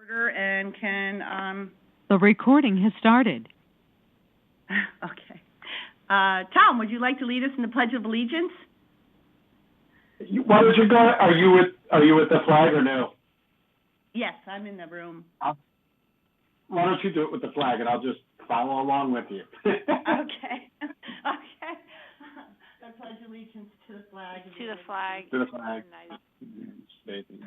Order and can, The recording has started. okay. Tom, would you like to lead us in the Pledge of Allegiance? Why don't you go? Are you with the flag or no? Yes, I'm in the room. Why don't you do it with the flag and I'll just follow along with you? Okay. Okay. I pledge allegiance to the flag. To the flag. To the flag. United States of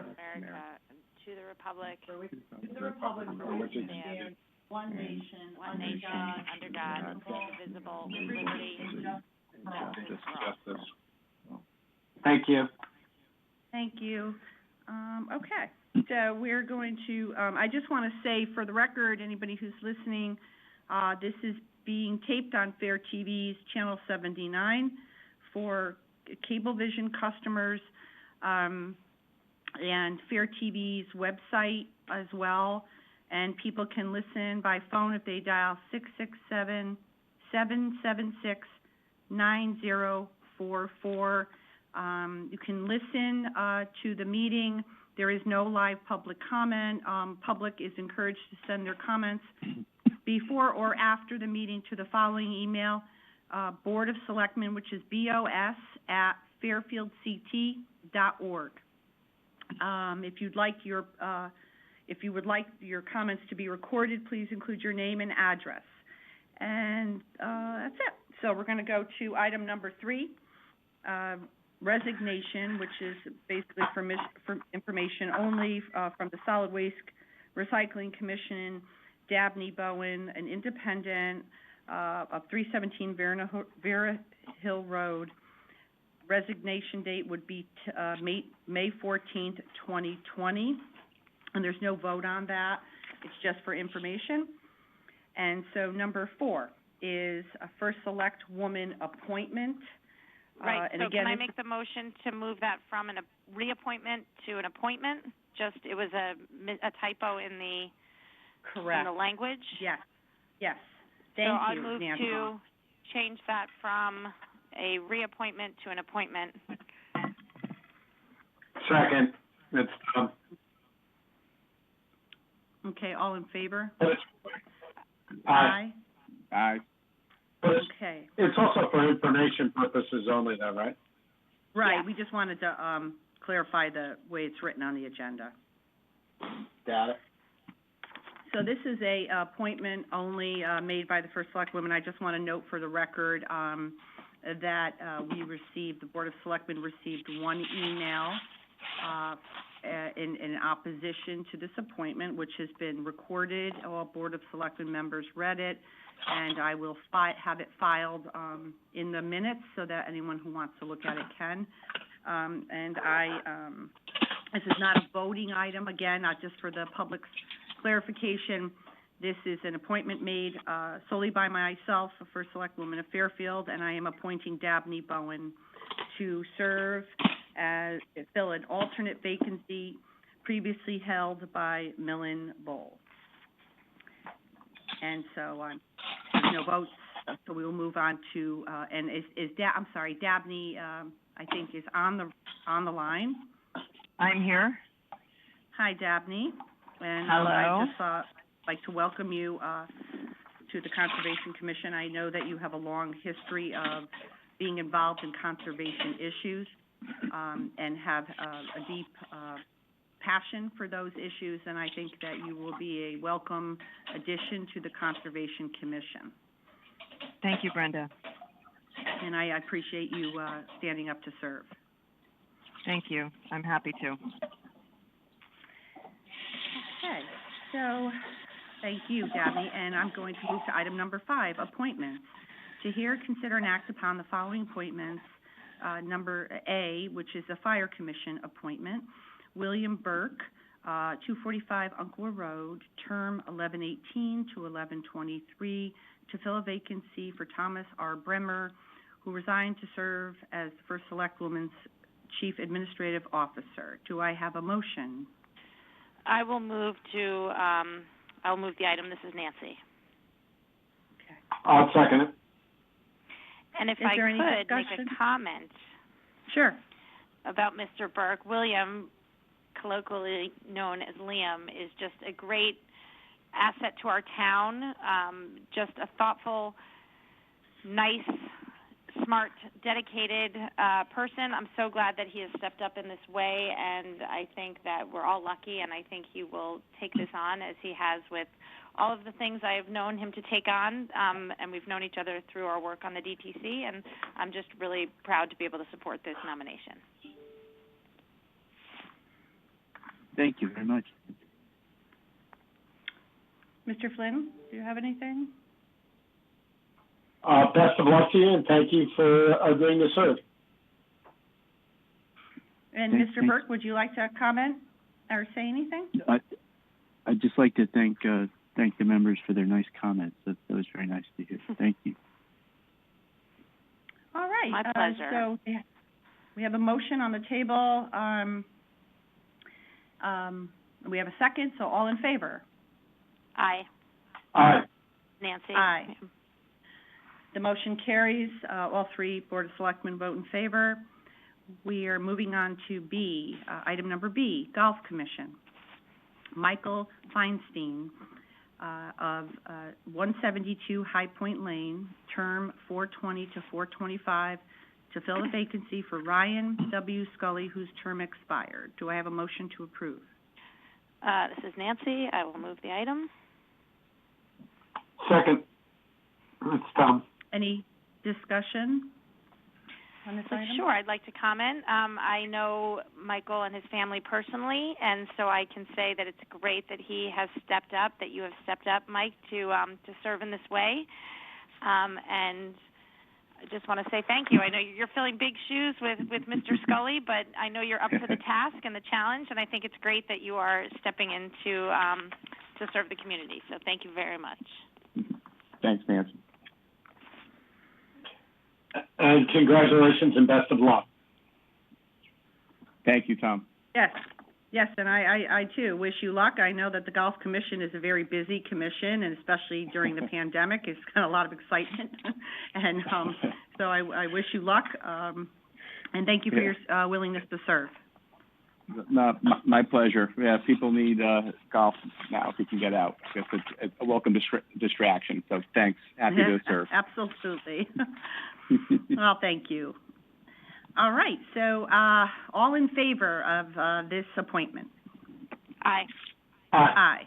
America, and to the republic. For which it stands, one nation, under God, indivisible, with liberty and justice. Thank you. Thank you. Okay, so we're going to, I just want to say for the record, anybody who's listening, this is being taped on FairTV's Channel 79 for Cablevision customers, and FairTV's website as well. And people can listen by phone if they dial 667-776-9044. You can listen to the meeting. There is no live public comment. Public is encouraged to send their comments before or after the meeting to the following email, Board of Selectmen, which is BOS@fairfieldct.org. If you would like your comments to be recorded, please include your name and address. And that's it. So we're going to go to item number 3, resignation, which is basically for information only from the Solid Waste Recycling Commission. Dabney Bowen, an independent of 317 Vera Hill Road. Resignation date would be May 14th, 2020. And there's no vote on that. It's just for information. And so number 4 is a first select woman appointment. Right, and so again, can I make the motion to move that from a reappointment to an appointment? Just, it was a typo in the... Correct. In the language? Yes. Yes. Thank you, So I move Nancy. to change that from a reappointment to an appointment. Second. It's Okay, all in favor? Aye. Aye. Okay. It's also for information purposes only, though, right? Right. Yeah. We just wanted to clarify the way it's written on the agenda. Got it. So this is a appointment only made by the First Select Women. I just want to note for the record that the Board of Selectmen received one email in opposition to this appointment, which has been recorded. All Board of Selectmen members read it, and I will have it filed in the minutes so that anyone who wants to look at it can. This is not a voting item, again, not just for the public's clarification. This is an appointment made solely by myself, the First Select Woman of Fairfield, and I am appointing Dabney Bowen to serve fill an alternate vacancy previously held by Millen Bowl. And so there's no votes, so we will move on to Dabney, I think, is on the line. I'm here. Hi, Dabney. And hello. I just like to welcome you to the Conservation Commission. I know that you have a long history of being involved in conservation issues and have a deep passion for those issues, and I think that you will be a welcome addition to the Conservation Commission. Thank you, Brenda. And I appreciate you standing up to serve. Thank you. I'm happy to. Okay, so thank you, Dabney, and I'm going to move to item number 5, appointments. To hear, consider, and act upon the following appointments. Number A, which is a Fire Commission appointment. William Burke, 245 Uncle Road, term 11/18 to 11/23, to fill a vacancy for Thomas R. Bremer, who resigned to serve as the First Select Woman's Chief Administrative Officer. Do I have a motion? I will move to, I'll move the item. This is Nancy. Okay. I'll second it. And if Is I there any could make discussion? a comment Sure. about Mr. Burke. William colloquially known as Liam, is just a great asset to our town, just a thoughtful, nice, smart, dedicated person. I'm so glad that he has stepped up in this way, and I think that we're all lucky, and I think he will take this on as he has with all of the things I have known him to take on, and we've known each other through our work on the DTC, and I'm just really proud to be able to support this nomination. Thank you very much. Mr. Flynn, do you have anything? Best of luck to you, and thank you for agreeing to serve. And Thanks, Mr. Burke, would you like to comment or say anything? I'd just like to thank the members for their nice comments. That was very nice to hear. Thank you. All right. My pleasure. So we have a motion on the table. We have a second, so all in favor? Aye. Aye. Nancy? Aye. The motion carries. All three Board of Selectmen vote in favor. We are moving on to B, item number B, Golf Commission. Michael Feinstein of 172 High Point Lane, term 420 to 425, to fill the vacancy for Ryan W. Scully, whose term expired. Do I have a motion to approve? This is Nancy. I will move the item. Second. It's Tom. Any discussion on this item? Sure, I'd like to comment. I know Michael and his family personally, and so I can say that it's great that he has stepped up, that you have stepped up, Mike, to serve in this way. And I just want to say thank you. I know you're filling big shoes with Mr. Scully, but I know you're up to the task and the challenge, and I think it's great that you are stepping in to serve the community. So thank you very much. Thanks, Nancy. And congratulations and best of luck. Thank you, Tom. Yes, and I too wish you luck. I know that the Golf Commission is a very busy commission, and especially during the pandemic, it's got a lot of excitement. And so I wish you luck, and thank you for your willingness to serve. My pleasure. Yeah, people need golf now if you can get out. I guess it's a welcome distraction. So thanks. Happy to serve. Absolutely. Well, thank you. All right, so all in favor of this appointment? Aye. Aye.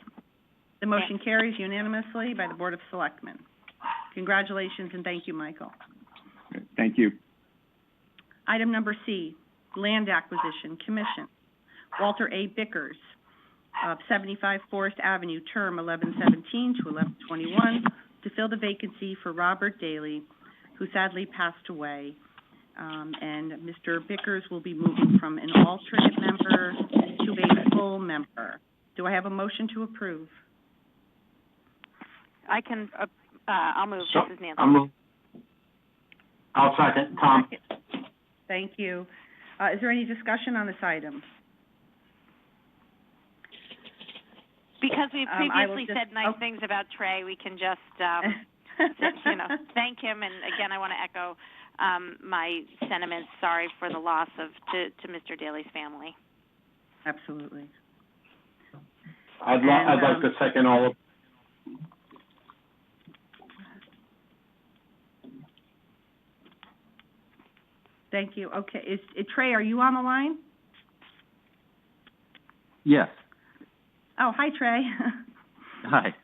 The motion carries unanimously by the Board of Selectmen. Congratulations and thank you, Michael. Thank you. Item number C, Land Acquisition Commission. Walter A. Bickers of 75 Forest Avenue, term 1117 to 1121, to fill the vacancy for Robert Daly, who sadly passed away. And Mr. Bickers will be moving from an alternate member to a full member. Do I have a motion to approve? I can, I'll move. So, This is Nancy. I'll second. Tom. Thank you. Is there any discussion on this item? Because we previously said nice oh. things about Trey, we can just, thank him. And again, I want to echo my sentiments. Sorry for the loss to Mr. Daly's family. Absolutely. I'd like to second all of. Thank you. Okay, Trey, are you on the line? Yes. Oh, hi, Trey. Hi.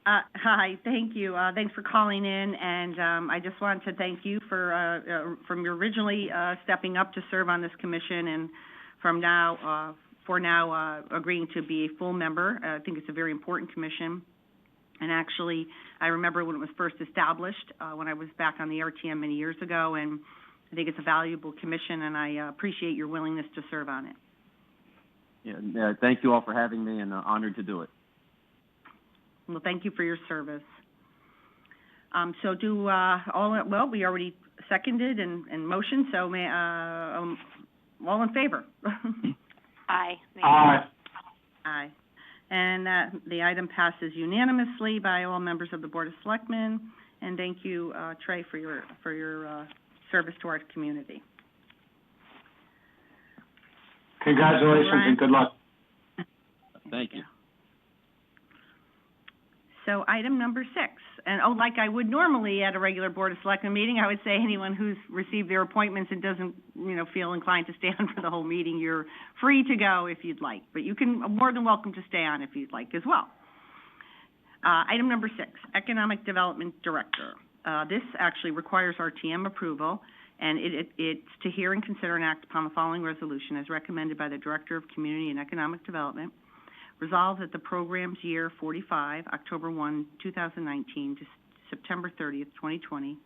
Hi, thank you. Thanks for calling in, and I just wanted to thank you for from your originally stepping up to serve on this commission, and from now agreeing to be a full member. I think it's a very important commission. And actually, I remember when it was first established, when I was back on the RTM many years ago, and I think it's a valuable commission, and I appreciate your willingness to serve on it. Yeah, thank you all for having me, and honored to do it. Well, thank you for your service. So we already seconded and motioned, so all in favor? Aye. Aye. Aye. And the item passes unanimously by all members of the Board of Selectmen. And thank you, Trey, for your service to our community. Congratulations and good luck. Thank you. So item number 6, and like I would normally at a regular Board of Selectmen meeting, I would say anyone who's received their appointments and doesn't, feel inclined to stay on for the whole meeting, you're free to go if you'd like, but you can, more than welcome to stay on if you'd like as well. Item number 6, Economic Development Director. This actually requires RTM approval, and it's to hear and consider and act upon the following resolution as recommended by the Director of Community and Economic Development. Resolved that the program's year 45, October 1, 2019 to September 30th, 2020,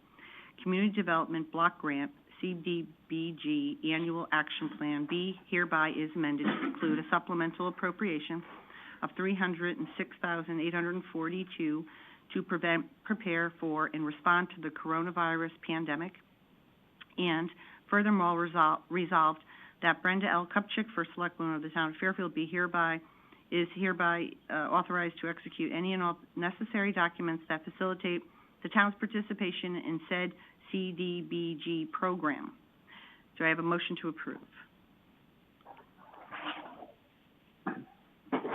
Community Development Block Grant, CDBG Annual Action Plan B hereby is amended to include a supplemental appropriation of $306,842 to prepare for and respond to the coronavirus pandemic, and furthermore resolved that Brenda L. Kupchik, First Selectwoman of the Town of Fairfield, is hereby authorized to execute any and all necessary documents that facilitate the town's participation in said CDBG program. Do I have a motion to approve?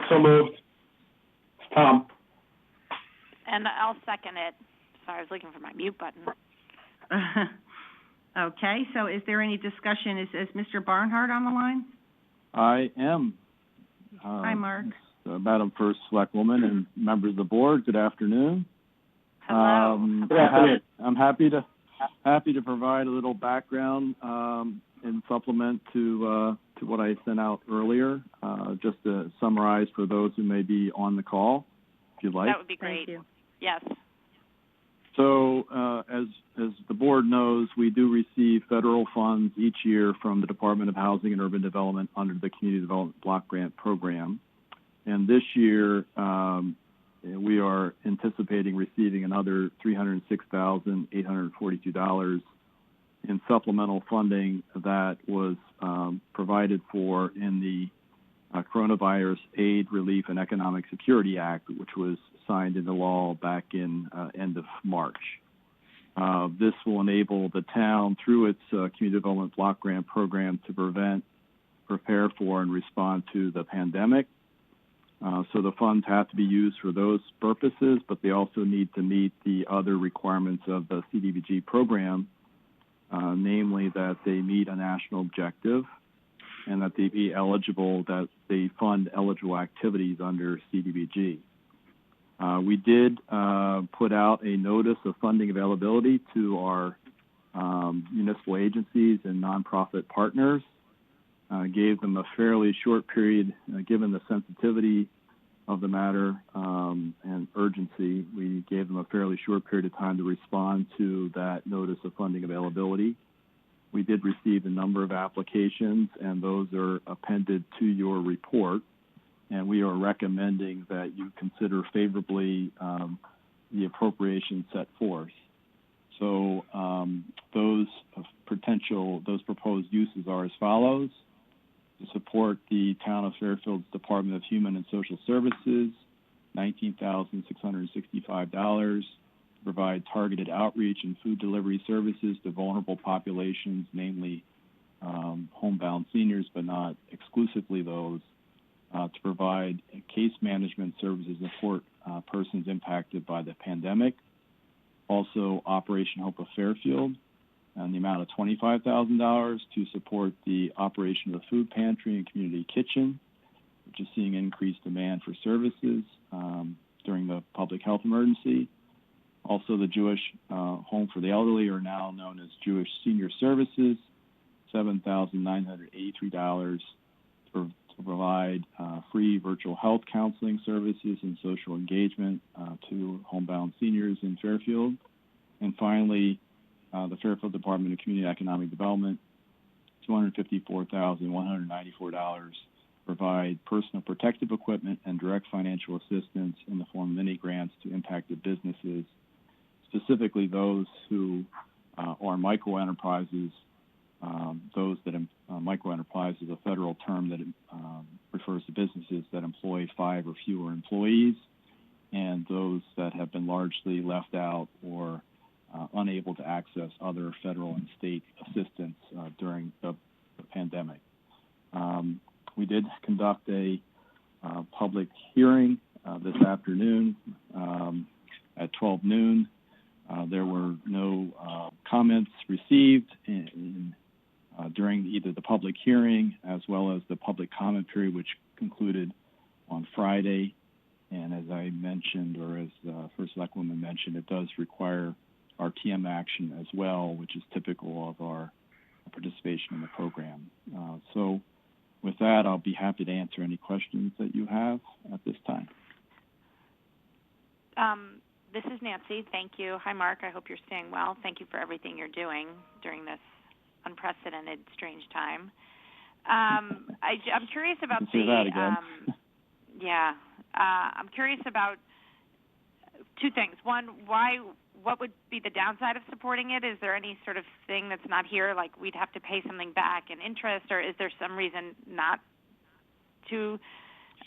So moved. Tom. And I'll second it. Sorry, I was looking for my mute button. Okay, so is there any discussion? Is Mr. Barnhart on the line? I am. Hi, Mark. Madam First Selectwoman and members of the board, good afternoon. Hello. Good afternoon. I'm happy to provide a little background and supplement to what I sent out earlier, just to summarize for those who may be on the call, if you'd like. That would be great. Thank you. Yes. So, as the board knows, we do receive federal funds each year from the Department of Housing and Urban Development under the Community Development Block Grant Program. And this year, we are anticipating receiving another $306,842 in supplemental funding that was provided for in the Coronavirus Aid, Relief, and Economic Security Act, which was signed into law back in end of March. This will enable the town, through its Community Development Block Grant Program, to prepare for, and respond to the pandemic. So the funds have to be used for those purposes, but they also need to meet the other requirements of the CDBG program, namely that they meet a national objective and that they be eligible, that they fund eligible activities under CDBG. We did put out a notice of funding availability to our municipal agencies and nonprofit partners. Gave them a fairly short period, given the sensitivity of the matter and urgency. We gave them a fairly short period of time to respond to that notice of funding availability. We did receive a number of applications, and those are appended to your report. And we are recommending that you consider favorably the appropriation set forth. So those proposed uses are as follows: to support the Town of Fairfield's Department of Human and Social Services, $19,665, to provide targeted outreach and food delivery services to vulnerable populations, namely homebound seniors, but not exclusively those, to provide case management services to support persons impacted by the pandemic. Also, Operation Hope of Fairfield, and the amount of $25,000 to support the operation of the food pantry and community kitchen, which is seeing increased demand for services during the public health emergency. Also, the Jewish Home for the Elderly, or now known as Jewish Senior Services, $7,983 to provide free virtual health counseling services and social engagement to homebound seniors in Fairfield. And finally, the Fairfield Department of Community and Economic Development, $254,194, provide personal protective equipment and direct financial assistance in the form of mini grants to impacted businesses, specifically those who are microenterprises. Those that microenterprise is a federal term that refers to businesses that employ 5 or fewer employees, and those that have been largely left out or unable to access other federal and state assistance during the pandemic. We did conduct a public hearing this afternoon at 12 noon. There were no comments received during either the public hearing as well as the public comment period, which concluded on Friday. And as I mentioned, or as First Selectwoman mentioned, it does require our TM action as well, which is typical of our participation in the program. So with that, I'll be happy to answer any questions that you have at this time. This is Nancy. Thank you. Hi, Mark. I hope you're staying well. Thank you for everything you're doing during this unprecedented, strange time. I'm curious about say that again. I'm curious about two things. One, what would be the downside of supporting it? Is there any sort of thing that's not here, like we'd have to pay something back in interest, or is there some reason not to,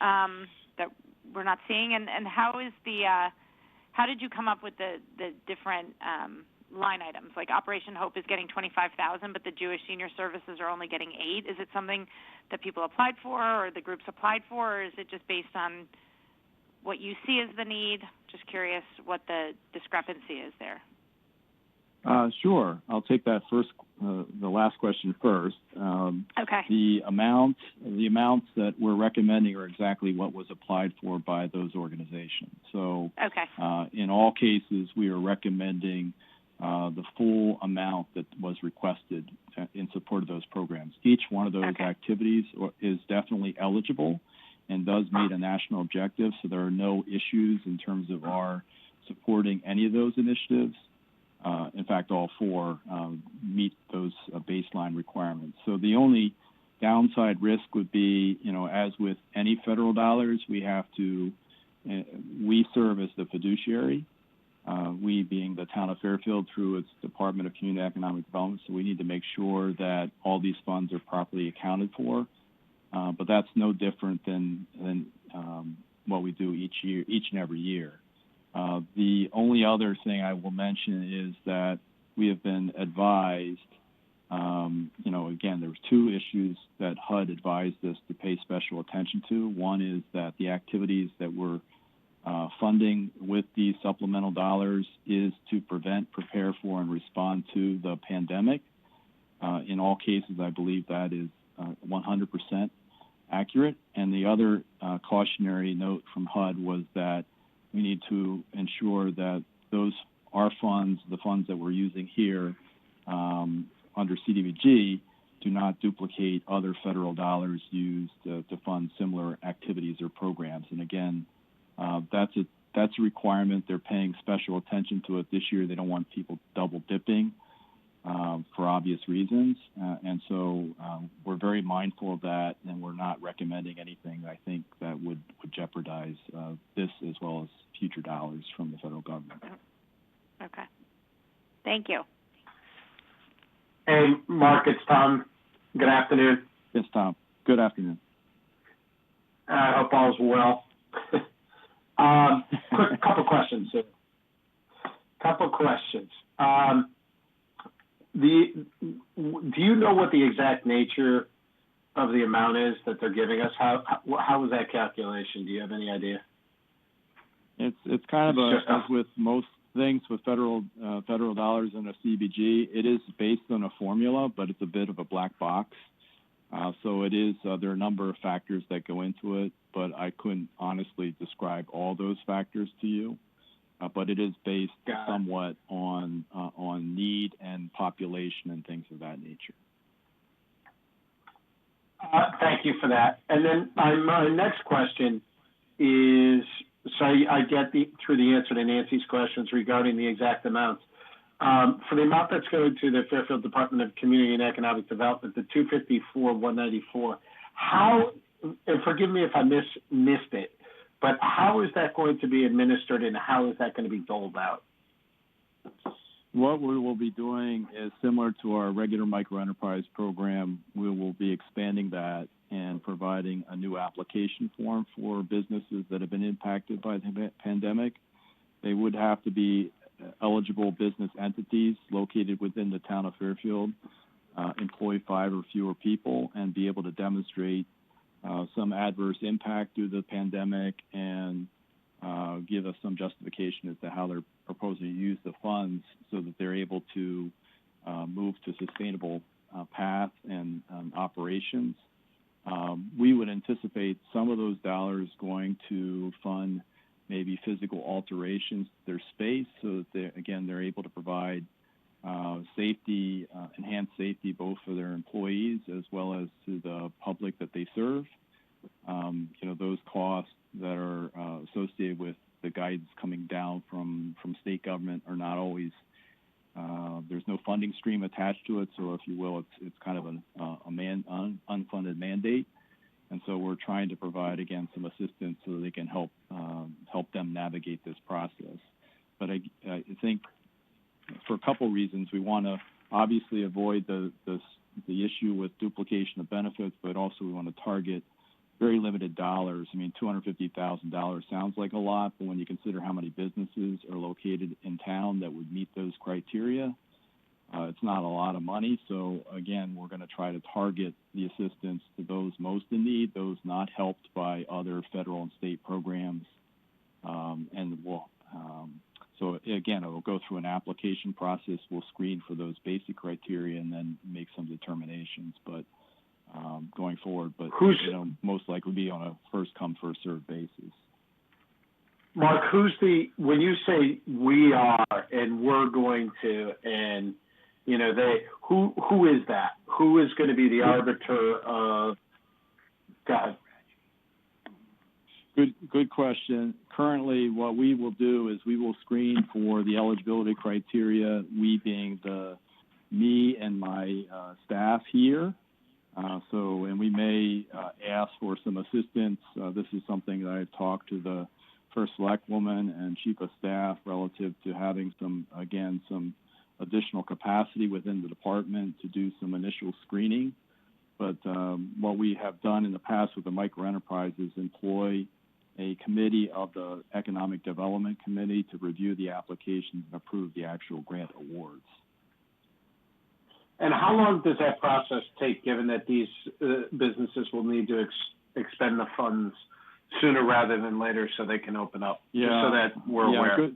that we're not seeing? And how is how did you come up with the different line items? Like Operation Hope is getting $25,000, but the Jewish Senior Services are only getting $8,000. Is it something that people applied for, or the groups applied for, or is it just based on what you see as the need? Just curious what the discrepancy is there. Sure. I'll take that first, the last question first. Okay. The amounts that we're recommending are exactly what was applied for by those organizations. So okay. In all cases, we are recommending the full amount that was requested in support of those programs. Each one of those activities is definitely eligible and does meet a national objective, so there are no issues in terms of our supporting any of those initiatives. In fact, all four meet those baseline requirements. So the only downside risk would be, as with any federal dollars, we serve as the fiduciary, we being the town of Fairfield through its Department of Community and Economic Development, so we need to make sure that all these funds are properly accounted for. But that's no different than what we do each and every year. The only other thing I will mention is that we have been advised, again, there was two issues that HUD advised us to pay special attention to. One is that the activities that we're funding with these supplemental dollars is to prevent, prepare for, and respond to the pandemic. In all cases, I believe that is 100% accurate. And the other cautionary note from HUD was that we need to ensure that our funds, the funds that we're using here under CDBG, do not duplicate other federal dollars used to fund similar activities or programs. And again, that's a requirement. They're paying special attention to it this year. They don't want people double dipping for obvious reasons. And so we're very mindful of that, and we're not recommending anything I think that would jeopardize this as well as future dollars from the federal government. Okay. Thank you. Hey, Mark, it's Tom. Good afternoon. Yes, Tom. Good afternoon. I hope all's well. Quick couple questions. Do you know what the exact nature of the amount is that they're giving us? How was that calculation? Do you have any idea? It's kind of as with most things with federal dollars in a CBG, it is based on a formula, but it's a bit of a black box. So it is. There are a number of factors that go into it, but I couldn't honestly describe all those factors to you. But it is based somewhat on need and population and things of that nature. Thank you for that. And then my next question is, so I get through the answer to Nancy's questions regarding the exact amounts. For the amount that's going to the Fairfield Department of Community and Economic Development, the $254,194, how, and forgive me if I missed it, but how is that going to be administered and how is that going to be doled out? What we will be doing is similar to our regular microenterprise program. We will be expanding that and providing a new application form for businesses that have been impacted by the pandemic. They would have to be eligible business entities located within the town of Fairfield, employ 5 or fewer people, and be able to demonstrate some adverse impact due to the pandemic and give us some justification as to how they're proposing to use the funds so that they're able to move to sustainable path and operations. We would anticipate some of those dollars going to fund maybe physical alterations to their space so that they're able to provide safety, enhanced safety both for their employees as well as to the public that they serve. Those costs that are associated with the guidance coming down from state government are not always, there's no funding stream attached to it, so if you will, it's kind of an unfunded mandate. And so we're trying to provide, again, some assistance so they can help them navigate this process. But I think for a couple reasons, we want to obviously avoid the issue with duplication of benefits, but also we want to target very limited dollars. I mean, $250,000 sounds like a lot, but when you consider how many businesses are located in town that would meet those criteria, it's not a lot of money. So again, we're going to try to target the assistance to those most in need, those not helped by other federal and state programs, and we'll. So again, it will go through an application process. We'll screen for those basic criteria and then make some determinations. But going forward, but most likely be on a first come first served basis. Mark, when you say we are and we're going to, and who is that? Who is going to be the arbiter of God? Good question. Currently, what we will do is we will screen for the eligibility criteria, we being me and my staff here. And we may ask for some assistance. This is something that I've talked to the First Select Woman and Chief of Staff relative to having some additional capacity within the department to do some initial screening. But what we have done in the past with the microenterprises employ a committee of the Economic Development Committee to review the applications and approve the actual grant awards. And how long does that process take, given that these businesses will need to expend the funds sooner rather than later so they can open up? Yeah. Just so that we're aware.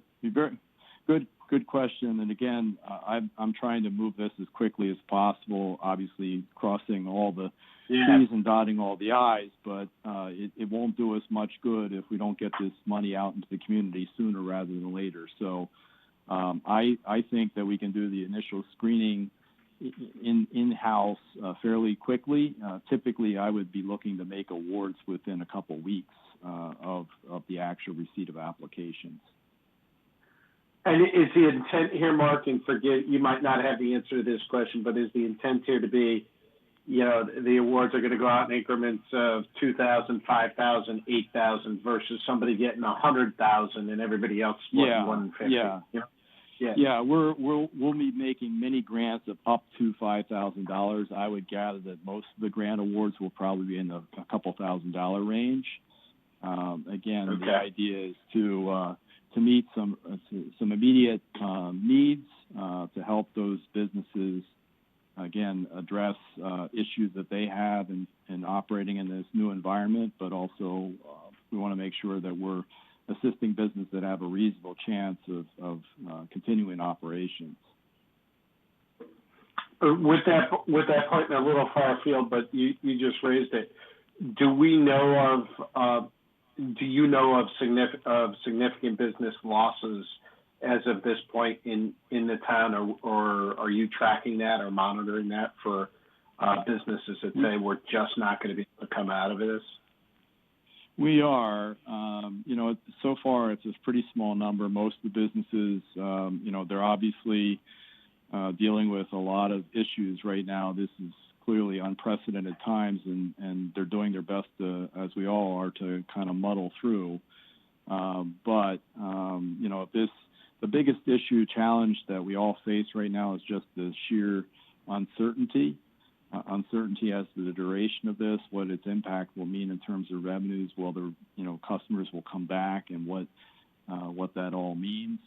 Good question. And again, I'm trying to move this as quickly as possible, obviously crossing all the T's and dotting all the I's, but it won't do us much good if we don't get this money out into the community sooner rather than later. So I think that we can do the initial screening in-house fairly quickly. Typically, I would be looking to make awards within a couple weeks of the actual receipt of applications. And is the intent here, Mark, and forget, you might not have the answer to this question, but is the intent here to be, the awards are going to go out in increments of 2,000, 5,000, 8,000 versus somebody getting 100,000 and everybody else splitting 150? Yeah, we'll be making many grants of up to $5,000. I would gather that most of the grant awards will probably be in a couple $1,000 range. Again, the idea is to meet some immediate needs, to help those businesses, again, address issues that they have in operating in this new environment, but also we want to make sure that we're assisting businesses that have a reasonable chance of continuing operations. With that point, a little far afield, but you just raised it. Do you know of significant business losses as of this point in the town, or are you tracking that or monitoring that for businesses that say we're just not going to be able to come out of this? We are. So far it's a pretty small number. Most of the businesses, they're obviously dealing with a lot of issues right now. This is clearly unprecedented times, and they're doing their best to, as we all are, to kind of muddle through. The biggest challenge that we all face right now is just the sheer uncertainty as to the duration of this, what its impact will mean in terms of revenues, whether customers will come back, and what that all means.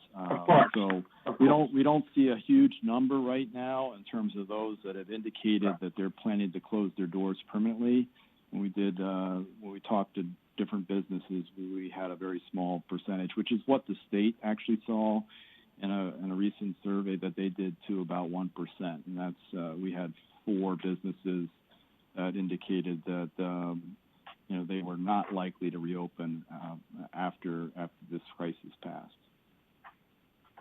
So we don't see a huge number right now in terms of those that have indicated that they're planning to close their doors permanently. When we when we talked to different businesses, we had a very small percentage, which is what the state actually saw in a recent survey that they did to about 1%. And that's, we had 4 businesses that indicated that, they were not likely to reopen after this crisis passed.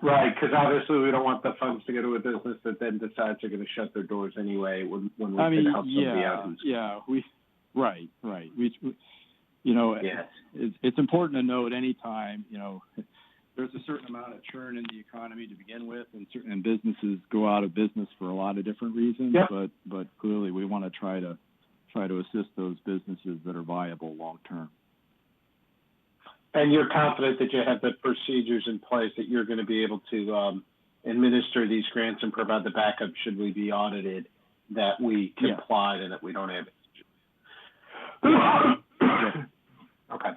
Right, because obviously we don't want the funds to go to a business that then decides they're going to shut their doors anyway when we can help somebody out. Right. Yes. It's important to note anytime, there's a certain amount of churn in the economy to begin with, and businesses go out of business for a lot of different reasons. Yep. But clearly we want to try to assist those businesses that are viable long term. And you're confident that you have the procedures in place that you're going to be able to administer these grants and provide the backup should we be audited, that we complied and that we don't have it. Okay.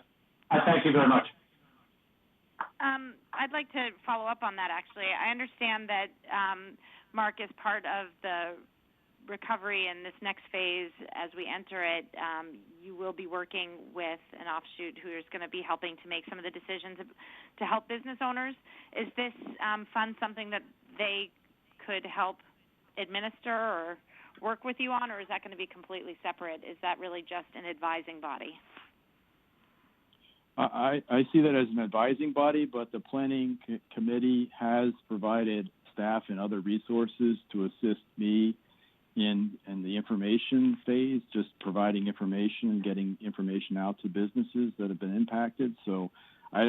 I thank you very much. I'd like to follow up on that, actually. I understand that, Mark, is part of the recovery in this next phase as we enter it. You will be working with an offshoot who is going to be helping to make some of the decisions to help business owners. Is this fund something that they could help administer or work with you on, or is that going to be completely separate? Is that really just an advising body? I see that as an advising body, but the planning committee has provided staff and other resources to assist me in the information phase, just providing information and getting information out to businesses that have been impacted. So I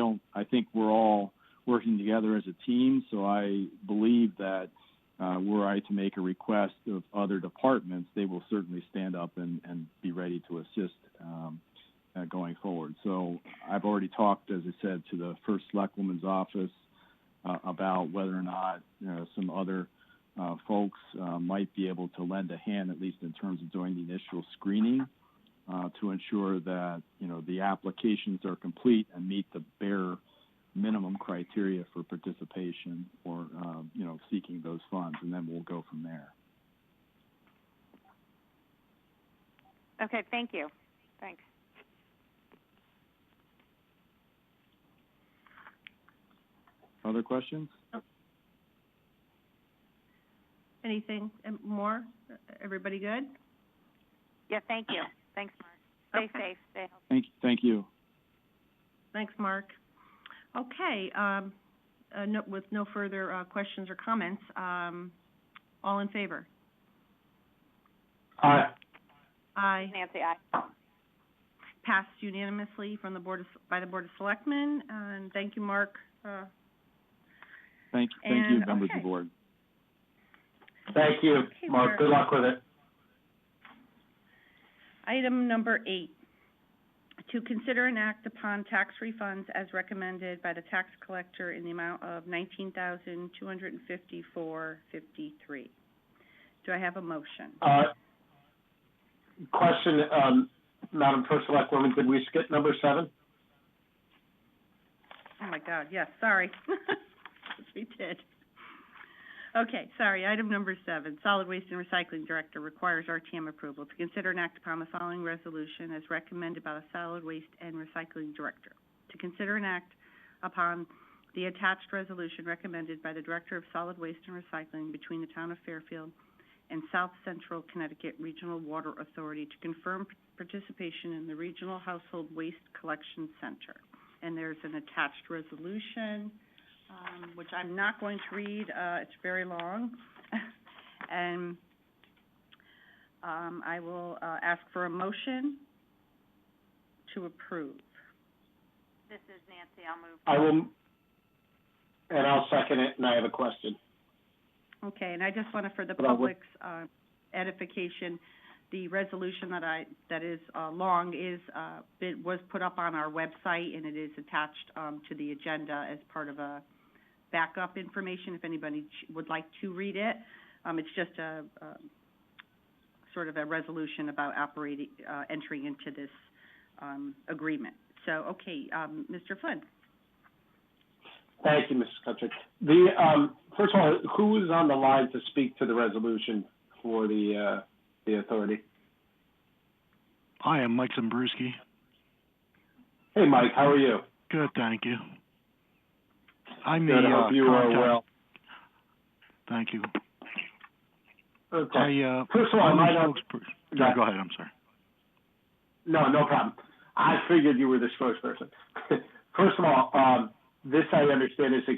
think we're all working together as a team. So I believe that were I to make a request of other departments, they will certainly stand up and be ready to assist going forward. So I've already talked, as I said, to the First Selectwoman's office about whether or not some other folks might be able to lend a hand, at least in terms of doing the initial screening, to ensure that the applications are complete and meet the bare minimum criteria for participation or seeking those funds, and then we'll go from there. Okay, thank you. Thanks. Other questions? Anything more? Everybody good? Yeah, thank you. Thanks, Mark. Stay safe. Stay healthy. Thank you. Thanks, Mark. Okay, with no further questions or comments, all in favor? Aye. Aye. Nancy, aye. Passed unanimously from by the Board of Selectmen, and thank you, Mark. Thank you, members of the board. Thank you, Okay, Mark. Good luck with it. Item number 8, to consider and act upon tax refunds as recommended by the tax collector in the amount of $19,254.53. Do I have a motion? Question, Madam First Selectwoman, did we skip number 7? Oh my God, yes, sorry. Yes, we did. Okay, sorry, item number 7, Solid Waste and Recycling Director requires RTM approval to consider and act upon the following resolution as recommended by the Solid Waste and Recycling Director. To consider and act upon the attached resolution recommended by the Director of Solid Waste and Recycling between the Town of Fairfield and South Central Connecticut Regional Water Authority to confirm participation in the Regional Household Waste Collection Center. And there's an attached resolution, which I'm not going to read. It's very long. And I will ask for a motion to approve. This is Nancy. I'll move. I will, and I'll second it, and I have a question. Okay, and I just want to, for the public's edification, the resolution that is long was put up on our website, and it is attached to the agenda as part of a backup information if anybody would like to read it. It's just a sort of a resolution about entering into this agreement. So, okay, Mr. Flynn. Thank you, Mrs. Kutchik. First of all, who is on the line to speak to the resolution for the authority? Hi, I'm Mike Zimbrewski. Hey, Mike, how are you? Good, thank you. I'm Good, the, I hope you are contact. well. Thank you. Okay. First of all, I'm the spokesperson. Yeah, go ahead, I'm sorry. No problem. I figured you were the spokesperson. First of all, this I understand is a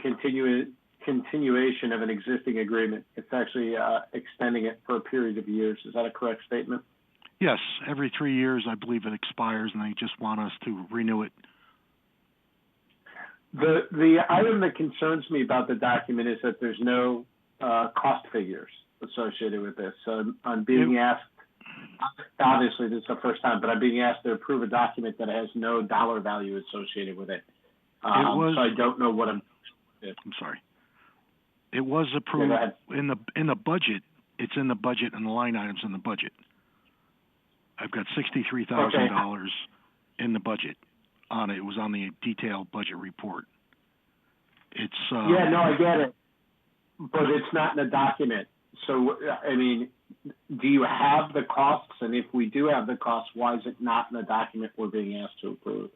continuation of an existing agreement. It's actually extending it for a period of years. Is that a correct statement? Yes, every 3 years, I believe it expires, and they just want us to renew it. The item that concerns me about the document is that there's no cost figures associated with this. So I'm being asked, obviously this is the first time, but I'm being asked to approve a document that has no dollar value associated with it. So I don't know what I'm sorry. It was approved in the budget. It's in the budget and the line items in the budget. I've got $63,000 in the budget on it. It was on the detailed budget report. It's yeah, no, I get it, but it's not in the document. So I mean, do you have the costs? And if we do have the costs, why is it not in the document we're being asked to approve?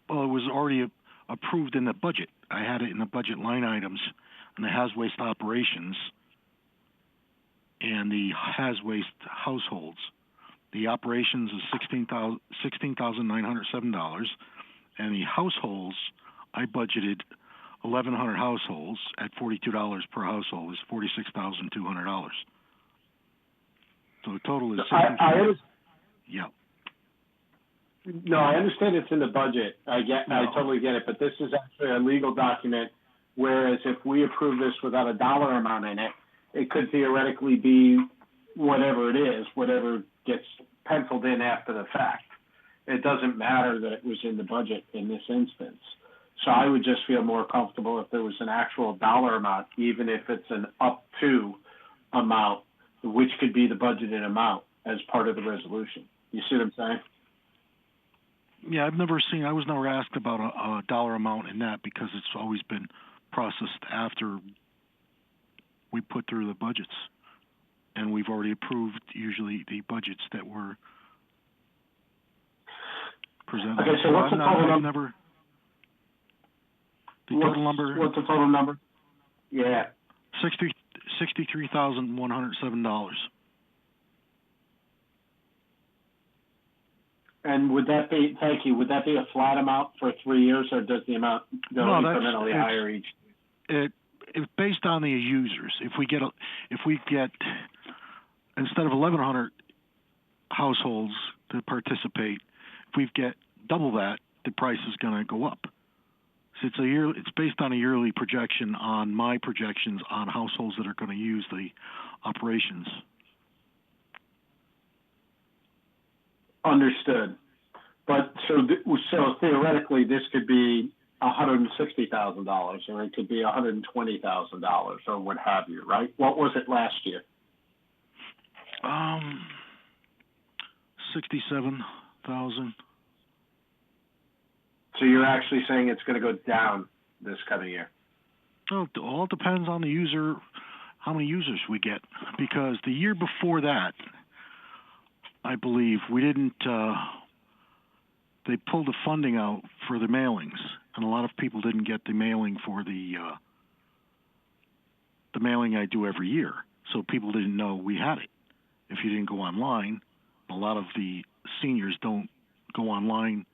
Well, it was already approved in the budget. I had it in the budget line items, and the has waste operations and the has waste households. The operations is $16,907, and the households, I budgeted 1,100 households at $42 per household is $46,200. So the total is yeah. No, I understand it's in the budget. I totally get it, but this is actually a legal document, whereas if we approve this without a dollar amount in it, it could theoretically be whatever it is, whatever gets penciled in after the fact. It doesn't matter that it was in the budget in this instance. So I would just feel more comfortable if there was an actual dollar amount, even if it's an up to amount, which could be the budgeted amount as part of the resolution. You see what I'm saying? Yeah, I was never asked about a dollar amount in that because it's always been processed after we put through the budgets. And we've already approved usually the budgets that were presented. Okay, so what's the total number? Total number? What's the total number? Yeah. $63,107. And would that be, thank you, would that be a flat amount for 3 years, or does the amount go incrementally higher each? It's based on the users. If we get instead of 1,100 households to participate, if we get double that, the price is going to go up. So it's based on a yearly projection on my projections on households that are going to use the operations. Understood. But so theoretically, this could be $160,000, or it could be $120,000, or what have you, right? What was it last year? 67,000. So you're actually saying it's going to go down this coming year? Oh, it all depends on the user, how many users we get. Because the year before that, I believe we didn't. They pulled the funding out for the mailings, and a lot of people didn't get the mailing for the mailing I do every year. So people didn't know we had it. If you didn't go online, a lot of the seniors don't go online.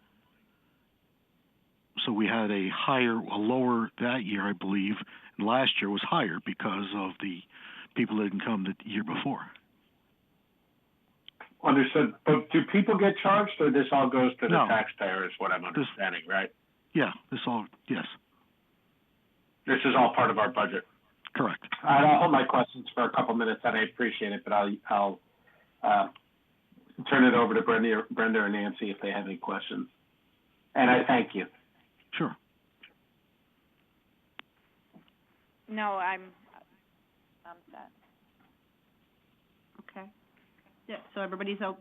So we had a lower that year, I believe, and last year was higher because of the people that didn't come the year before. Understood. But do people get charged, or this all goes to the taxpayer, is what I'm understanding, right? Yeah, yes. This is all part of our budget. Correct. I'll hold my questions for a couple minutes, and I appreciate it, but I'll turn it over to Brenda or Nancy if they have any questions. And I thank you. Sure. No, I'm set. Okay. Yeah, so everybody's good?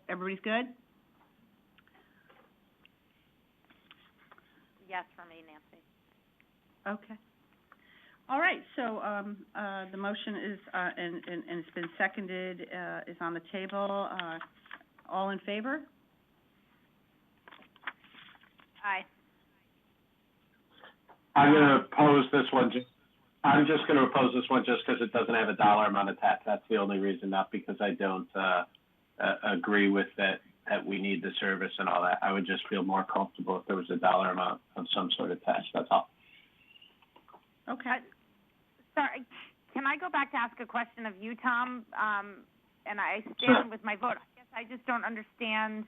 Yes, for me, Nancy. Okay. All right, so, the motion is, and it's been seconded, is on the table. All in favor? Aye. I'm gonna oppose this one, I'm just gonna oppose this one just because it doesn't have a dollar amount attached. That's the only reason, not because I don't, agree with that we need the service and all that. I would just feel more comfortable if there was a dollar amount of some sort attached, that's all. Okay. Sorry, can I go back to ask a question of you, Tom? And I Sure. stand with my vote. I guess I just don't understand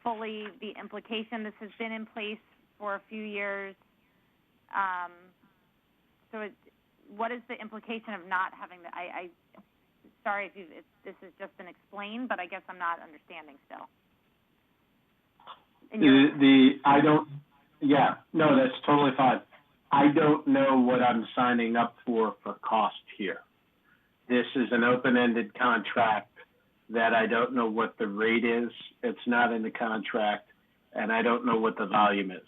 fully the implication. This has been in place for a few years. So what is the implication of not having the, sorry if this has just been explained, but I guess I'm not understanding still. That's totally fine. I don't know what I'm signing up for cost here. This is an open-ended contract that I don't know what the rate is. It's not in the contract, and I don't know what the volume is.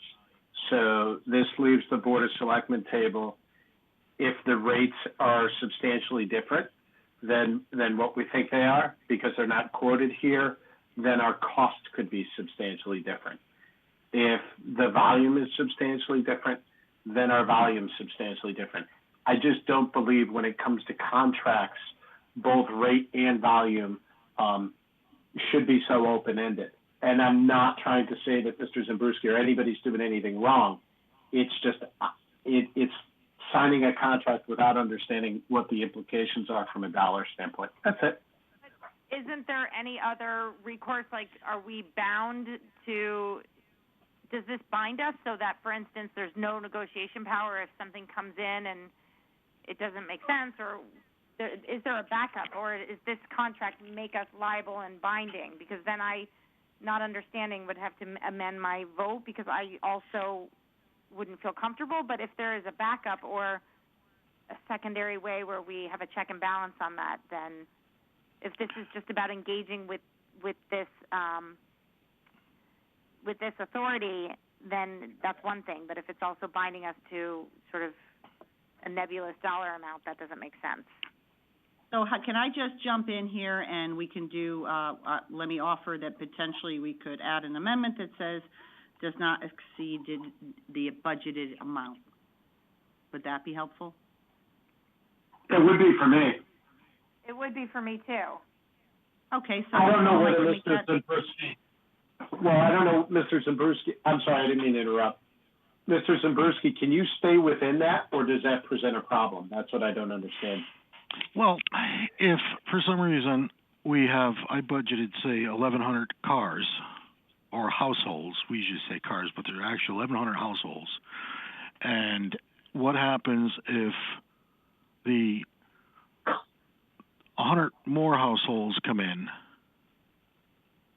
So this leaves the Board of Selectmen table. If the rates are substantially different than what we think they are, because they're not quoted here, then our cost could be substantially different. If the volume is substantially different, then our volume is substantially different. I just don't believe when it comes to contracts, both rate and volume should be so open-ended. And I'm not trying to say that Mr. Zabriskie or anybody's doing anything wrong. It's just, it's signing a contract without understanding what the implications are from a dollar standpoint. That's it. Isn't there any other recourse? Like, are we bound to, does this bind us so that, for instance, there's no negotiation power if something comes in and it doesn't make sense? Or is there a backup? Or is this contract make us liable and binding? Because then I, not understanding, would have to amend my vote because I also wouldn't feel comfortable. But if there is a backup or a secondary way where we have a check and balance on that, then if this is just about engaging with this authority, then that's one thing. But if it's also binding us to sort of a nebulous dollar amount, that doesn't make sense. So can I just jump in here and we can do, let me offer that potentially we could add an amendment that says does not exceed the budgeted amount. Would that be helpful? It would be for me. It would be for me too. Okay, so. I don't know whether Mr. Zabriskie, well, I don't know, Mr. Zabriskie, I'm sorry, I didn't mean to interrupt. Mr. Zabriskie, can you stay within that, or does that present a problem? That's what I don't understand. Well, if for some reason I budgeted, say, 1,100 cars or households, we usually say cars, but they're actually 1,100 households. And what happens if the 100 more households come in?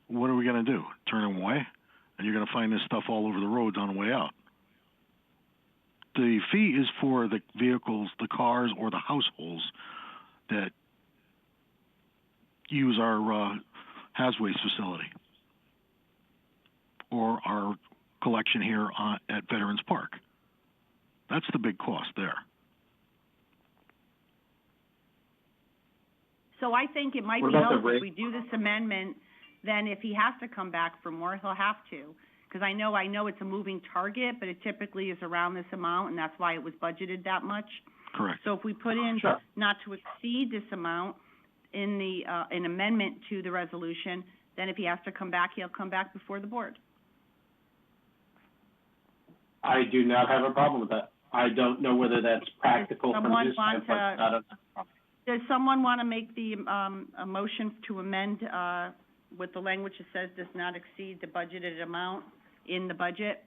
What are we going to do? Turn them away? And you're going to find this stuff all over the roads on the way out. The fee is for the vehicles, the cars, or the households that use our Has Waste facility or our collection here at Veterans Park. That's the big cost there. So I think it might be helpful if we do this amendment, then if he has to come back for more, he'll have to. Because I know it's a moving target, but it typically is around this amount, and that's why it was budgeted that much. Correct. So if we put in not to exceed this amount in the an amendment to the resolution, then if he has to come back, he'll come back before the board. I do not have a problem with that. I don't know whether that's practical from this standpoint. Does someone want to make the a motion to amend with the language that says does not exceed the budgeted amount in the budget?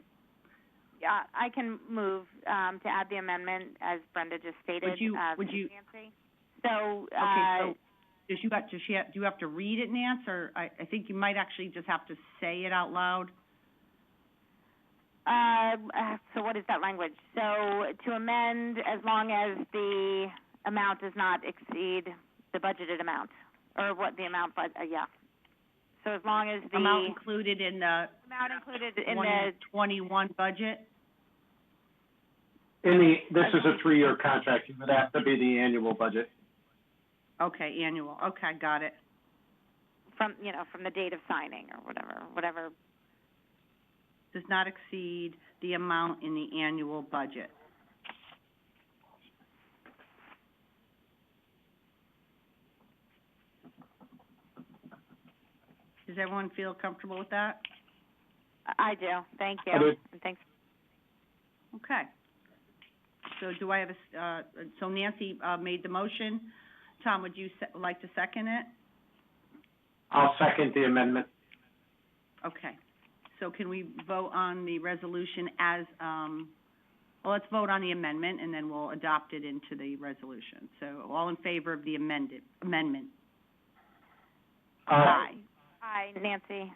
Yeah, I can move to add the amendment as Brenda just stated. Would you? Nancy. So. Okay. So do you have to read it, Nance, or I think you might actually just have to say it out loud. So what is that language? So to amend as long as the amount does not exceed the budgeted amount, or what the amount, yeah. So as long as the amount included in the 21 budget. This is a 3-year contract, it would have to be the annual budget. Okay, annual, okay, got it. From the date of signing or whatever. Does not exceed the amount in the annual budget. Does everyone feel comfortable with that? I do, thank you. I do. And thanks. Okay. So do I have so Nancy, made the motion. Tom, would you like to second it? I'll second the amendment. Okay. So can we vote on the resolution as, well, let's vote on the amendment, and then we'll adopt it into the resolution. So all in favor of the amendment? Aye. Aye, Nancy.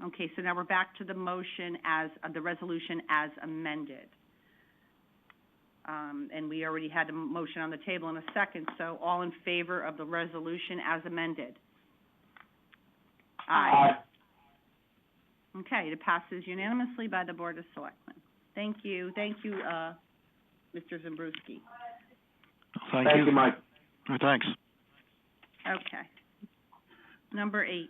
Okay, so now we're back to the motion as, the resolution as amended. And we already had a motion on the table in a second, so all in favor of the resolution as amended? Aye. Okay, it passes unanimously by the Board of Selectmen. Thank you, Mr. Zabruski. Thank you, Mike. Thanks. Okay. Number 8,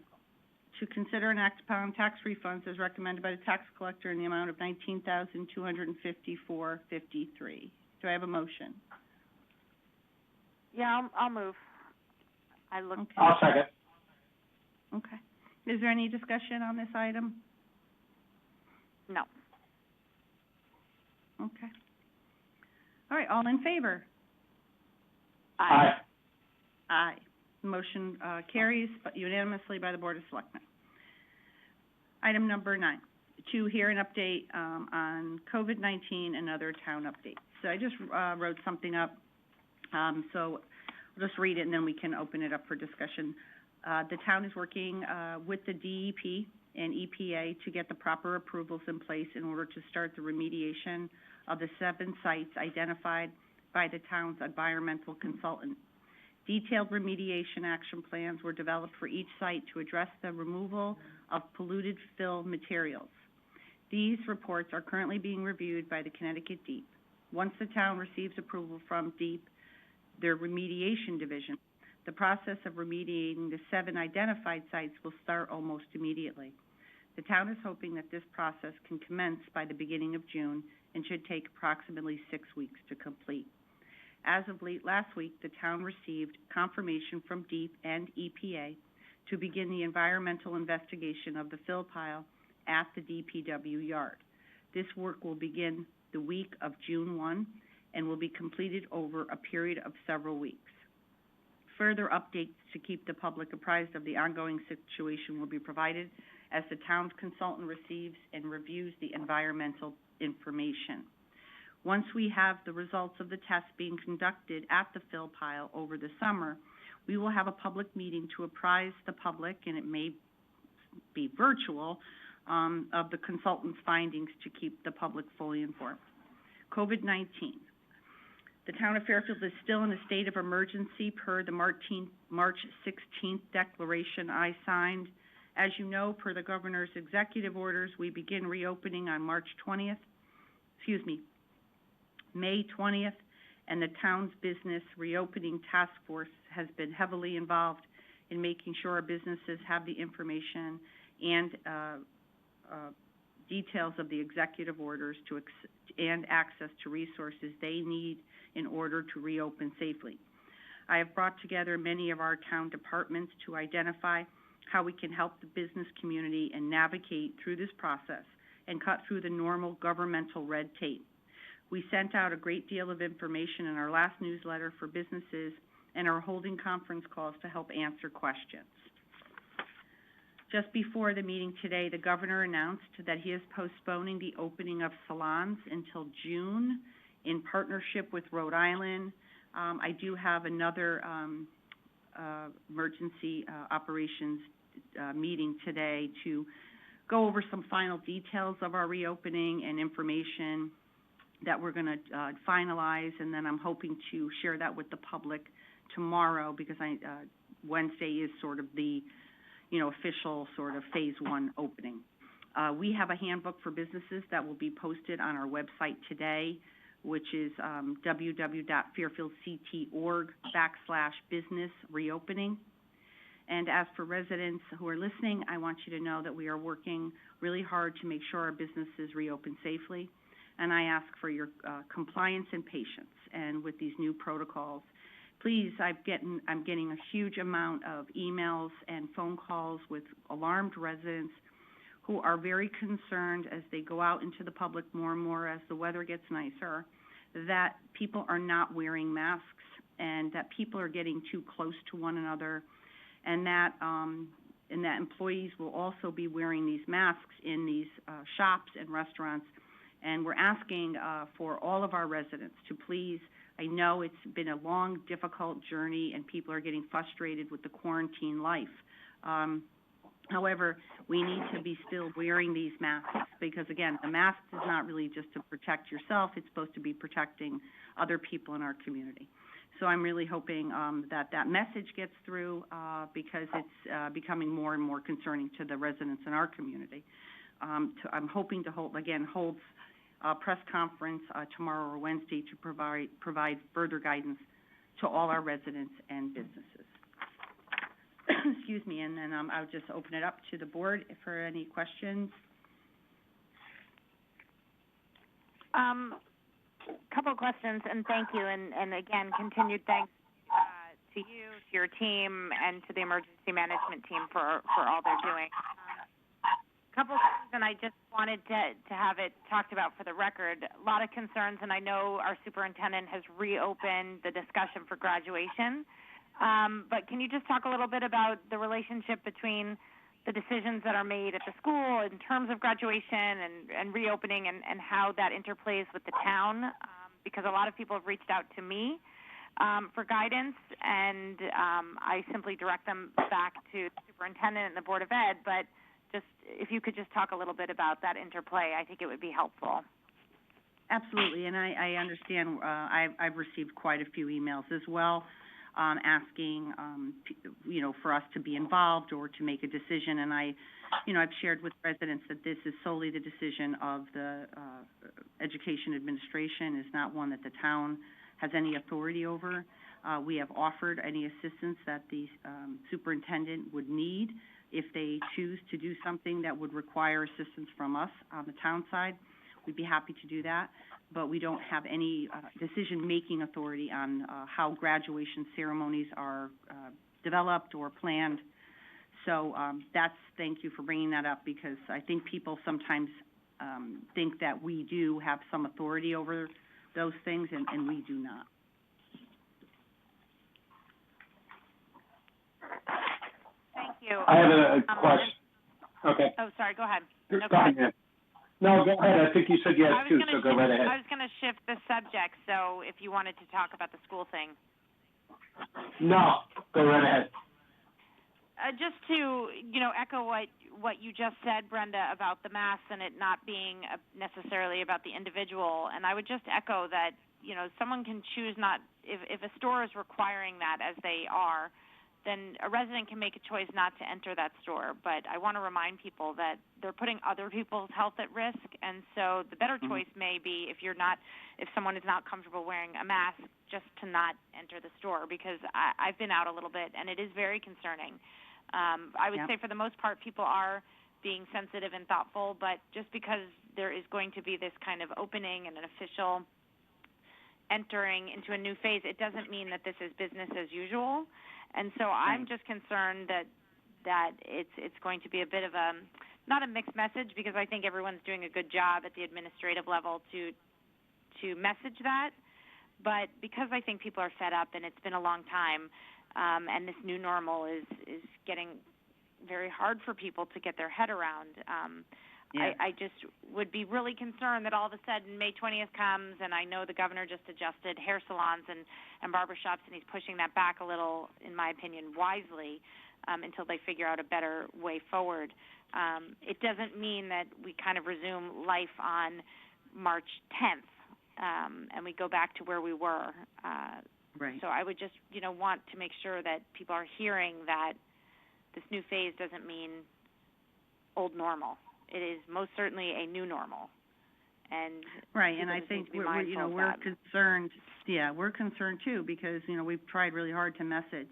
to consider and act upon tax refunds as recommended by the tax collector in the amount of $19,254.53. Do I have a motion? Yeah, I'll move. Okay. I'll second. Okay. Is there any discussion on this item? No. Okay. All right, all in favor? Aye. Aye. Motion carries unanimously by the Board of Selectmen. Item number 9, to hear an update on COVID-19 and other town updates. So I just wrote something up, so I'll just read it and then we can open it up for discussion. The town is working with the DEP and EPA to get the proper approvals in place in order to start the remediation of the 7 sites identified by the town's environmental consultant. Detailed remediation action plans were developed for each site to address the removal of polluted fill materials. These reports are currently being reviewed by the Connecticut DEP. Once the town receives approval from DEP, their remediation division, the process of remediating the 7 identified sites will start almost immediately. The town is hoping that this process can commence by the beginning of June and should take approximately 6 weeks to complete. As of late last week, the town received confirmation from DEP and EPA to begin the environmental investigation of the fill pile at the DPW yard. This work will begin the week of June 1 and will be completed over a period of several weeks. Further updates to keep the public apprised of the ongoing situation will be provided as the town's consultant receives and reviews the environmental information. Once we have the results of the tests being conducted at the fill pile over the summer, we will have a public meeting to apprise the public, and it may be virtual, of the consultant's findings to keep the public fully informed. COVID-19. The town of Fairfield is still in a state of emergency per the March 16th declaration I signed. As you know, per the governor's executive orders, we begin reopening on May 20th, and the town's business reopening task force has been heavily involved in making sure our businesses have the information and details of the executive orders and access to resources they need in order to reopen safely. I have brought together many of our town departments to identify how we can help the business community and navigate through this process and cut through the normal governmental red tape. We sent out a great deal of information in our last newsletter for businesses and are holding conference calls to help answer questions. Just before the meeting today, the governor announced that he is postponing the opening of salons until June in partnership with Rhode Island. I do have another emergency operations meeting today to go over some final details of our reopening and information that we're going to finalize, and then I'm hoping to share that with the public tomorrow because Wednesday is sort of the, official sort of phase 1 opening. We have a handbook for businesses that will be posted on our website today which is www.fairfieldct.org/business reopening. And as for residents who are listening, I want you to know that we are working really hard to make sure our businesses reopen safely. And I ask for your compliance and patience. And with these new protocols, please, I'm getting a huge amount of emails and phone calls with alarmed residents who are very concerned as they go out into the public more and more as the weather gets nicer, that people are not wearing masks and that people are getting too close to one another, and that employees will also be wearing these masks in these shops and restaurants. And we're asking for all of our residents to please, I know it's been a long, difficult journey and people are getting frustrated with the quarantine life. However, we need to be still wearing these masks because, again, the mask is not really just to protect yourself. It's supposed to be protecting other people in our community. So I'm really hoping that message gets through because it's becoming more and more concerning to the residents in our community. I'm hoping to hold a press conference tomorrow or Wednesday to provide further guidance to all our residents and businesses. Excuse me, and then I'll just open it up to the board for any questions. Couple of questions, and thank you, and again, continued thanks to you, to your team, and to the emergency management team for all they're doing. Couple of things, and I just wanted to have it talked about for the record. A lot of concerns, and I know our superintendent has reopened the discussion for graduation. But can you just talk a little bit about the relationship between the decisions that are made at the school in terms of graduation and reopening and how that interplays with the town? Because a lot of people have reached out to me for guidance, and I simply direct them back to the superintendent and the Board of Ed. But just if you could just talk a little bit about that interplay, I think it would be helpful. Absolutely, and I understand. I've received quite a few emails as well. Asking, for us to be involved or to make a decision. And I've shared with residents that this is solely the decision of the Education Administration. It's not one that the town has any authority over. We have offered any assistance that the superintendent would need if they choose to do something that would require assistance from us on the town side. We'd be happy to do that. But we don't have any decision-making authority on how graduation ceremonies are developed or planned. So thank you for bringing that up, because I think people sometimes think that we do have some authority over those things, and we do not. Thank you. I have a question. Okay. Oh, sorry, go ahead. Go ahead. No, go ahead. I think you said yes, too, so go right ahead. I was going to shift the subject, so if you wanted to talk about the school thing. No, go right ahead. Just to, echo what you just said, Brenda, about the masks and it not being necessarily about the individual. And I would just echo that, someone can choose not, if a store is requiring that, as they are, then a resident can make a choice not to enter that store. But I want to remind people that they're putting other people's health at risk, and so the better choice may be if someone is not comfortable wearing a mask, just to not enter the store, because I've been out a little bit, and it is very concerning. I would say for the most part people are being sensitive and thoughtful, but just because there is going to be this kind of opening and an official entering into a new phase, it doesn't mean that this is business as usual. And so I'm just concerned that it's going to be a bit of not a mixed message, because I think everyone's doing a good job at the administrative level to message that. But because I think people are fed up and it's been a long time, and this new normal is getting very hard for people to get their head around, I just would be really concerned that all of a sudden May 20th comes, and I know the governor just adjusted hair salons and barbershops, and he's pushing that back a little, in my opinion, wisely, until they figure out a better way forward. It doesn't mean that we kind of resume life on March 10th, and we go back to where we were. Right. So I would just, want to make sure that people are hearing that this new phase doesn't mean old normal. It is most certainly a new normal. and Right, and people I just need think to be we're mindful of we're that. concerned, yeah, we're concerned too, because, we've tried really hard to message,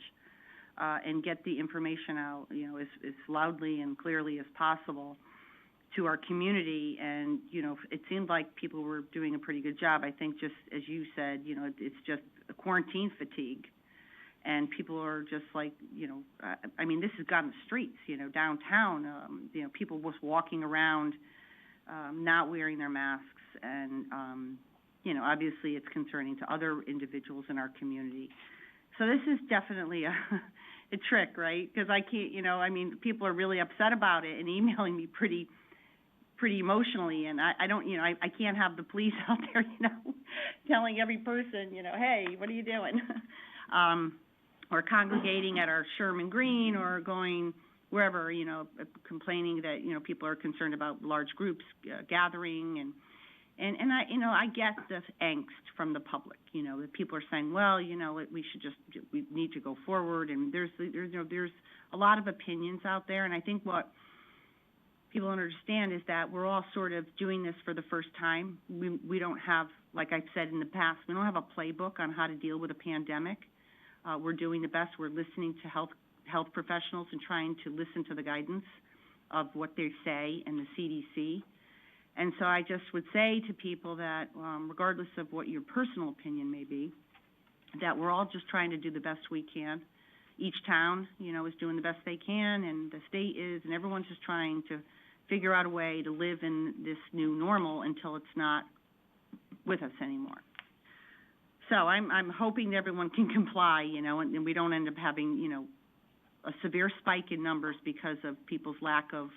and get the information out, as loudly and clearly as possible to our community, and, it seemed like people were doing a pretty good job. I think just, as you said, it's just quarantine fatigue, and people are just like, this has gotten the streets, downtown, people was walking around, not wearing their masks, and, obviously it's concerning to other individuals in our community. So this is definitely a trick, right? Because I can't, people are really upset about it and emailing me pretty emotionally, and I don't, I can't have the police out there, telling every person, hey, what are you doing? Or congregating at our Sherman Green, or going wherever, complaining that, people are concerned about large groups gathering, and I get the angst from the public, that people are saying, well, we need to go forward, and there's a lot of opinions out there, and I think what people don't understand is that we're all sort of doing this for the first time. We don't have, like I've said in the past, we don't have a playbook on how to deal with a pandemic. We're doing the best. We're listening to health professionals and trying to listen to the guidance of what they say in the CDC. And so I just would say to people that, regardless of what your personal opinion may be, that we're all just trying to do the best we can. Each town, is doing the best they can, and the state is, and everyone's just trying to figure out a way to live in this new normal until it's not with us anymore. So I'm hoping that everyone can comply, and we don't end up having, a severe spike in numbers because of people's lack of